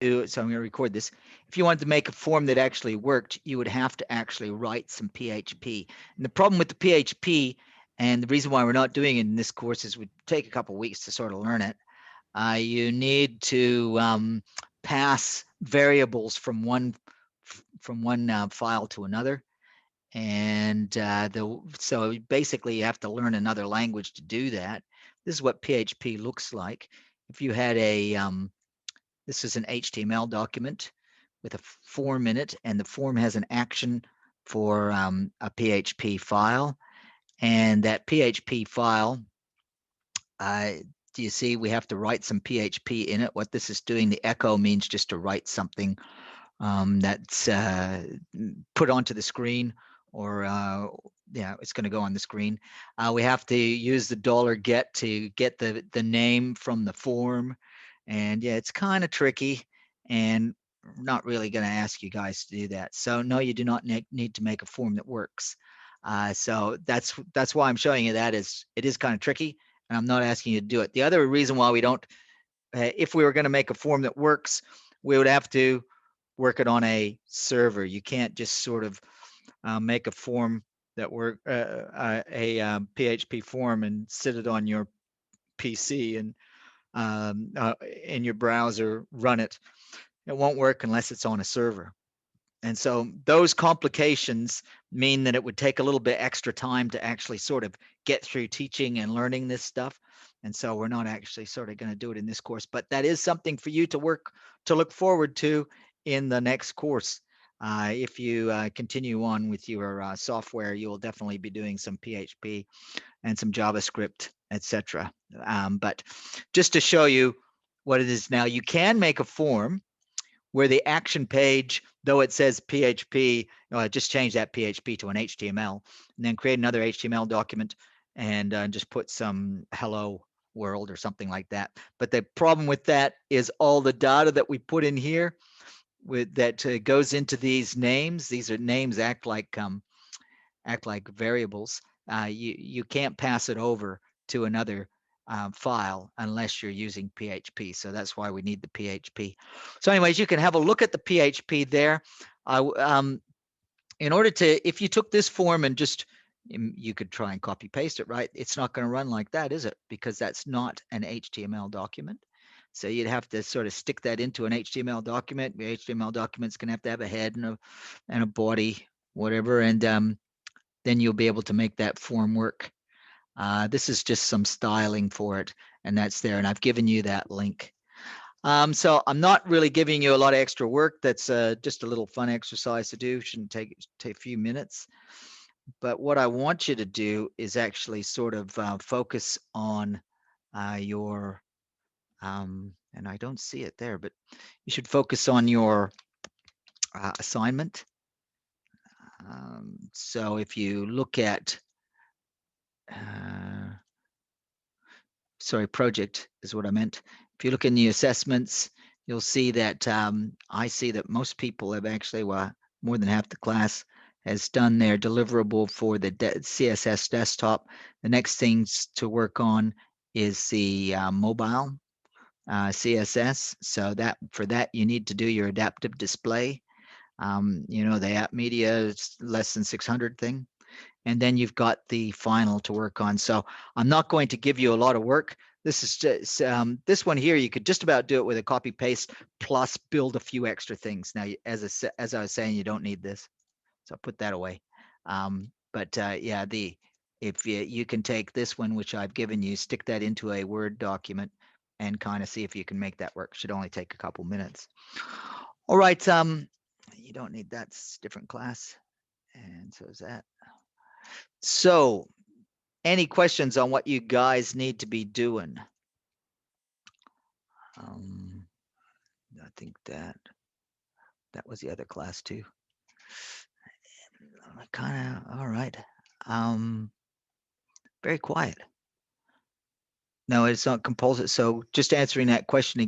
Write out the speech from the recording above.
do, so I'm going to record this. If you wanted to make a form that actually worked, you would have to actually write some PHP. And the problem with the PHP, and the reason why we're not doing it in this course, is it would take a couple of weeks to sort of learn it. You need to pass variables from one file to another. And so basically you have to learn another language to do that. This is what PHP looks like. If you had this is an HTML document with a form in it, and the form has an action for a PHP file. And that PHP file, do you see we have to write some PHP in it? What this is doing, the echo means just to write something that's put onto the screen, or yeah, it's going to go on the screen. We have to use the $get to get the name from the form. And yeah, it's kind of tricky, and I'm not really going to ask you guys to do that. So no, you do not need to make a form that works. So that's why I'm showing you that. Is it is kind of tricky, and I'm not asking you to do it. The other reason why we don't, if we were going to make a form that works, we would have to work it on a server. You can't just sort of make a form that work a PHP form and sit it on your PC and in your browser run it. It won't work unless it's on a server. And so those complications mean that it would take a little bit extra time to actually sort of get through teaching and learning this stuff. And so we're not actually sort of going to do it in this course, but that is something for you to look forward to in the next course. If you continue on with your software, you will definitely be doing some PHP and some JavaScript, etc. But just to show you what it is now, you can make a form where the action page, though it says PHP, just change that PHP to an HTML, and then create another HTML document and just put some hello world or something like that. But the problem with that is all the data that we put in here that goes into these names. These are names act like variables. You can't pass it over to another file unless you're using PHP. So that's why we need the PHP. So anyways, you can have a look at the PHP there. In order to, if you took this form and just, you could try and copy paste it, right? It's not going to run like that, is it? Because that's not an HTML document. So you'd have to sort of stick that into an HTML document. The HTML document's going to have a head and a body, whatever, and then you'll be able to make that form work. This is just some styling for it, and that's there. And I've given you that link. So I'm not really giving you a lot of extra work. That's just a little fun exercise to do. Shouldn't take a few minutes. But what I want you to do is actually sort of focus on your, and I don't see it there, but you should focus on your assignment. So if you look at, sorry, project is what I meant. If you look in the assessments, you'll see that I see that most people have actually, well, more than half the class has done their deliverable for the CSS desktop. The next things to work on is the mobile CSS. So that for that, you need to do your adaptive display. The app media is less than 600 thing. And then you've got the final to work on. So I'm not going to give you a lot of work. This is just this one here. You could just about do it with a copy paste plus build a few extra things. Now, as I was saying, you don't need this, so put that away. Yeah, if you can take this one, which I've given you, stick that into a Word document, and kind of see if you can make that work. Should only take a couple minutes. All right. You don't need that. It's a different class, and so is that. So, any questions on what you guys need to be doing? I think that was the other class too. Kind of, all right. Very quiet. No, it's not compulsory. So just answering that question again.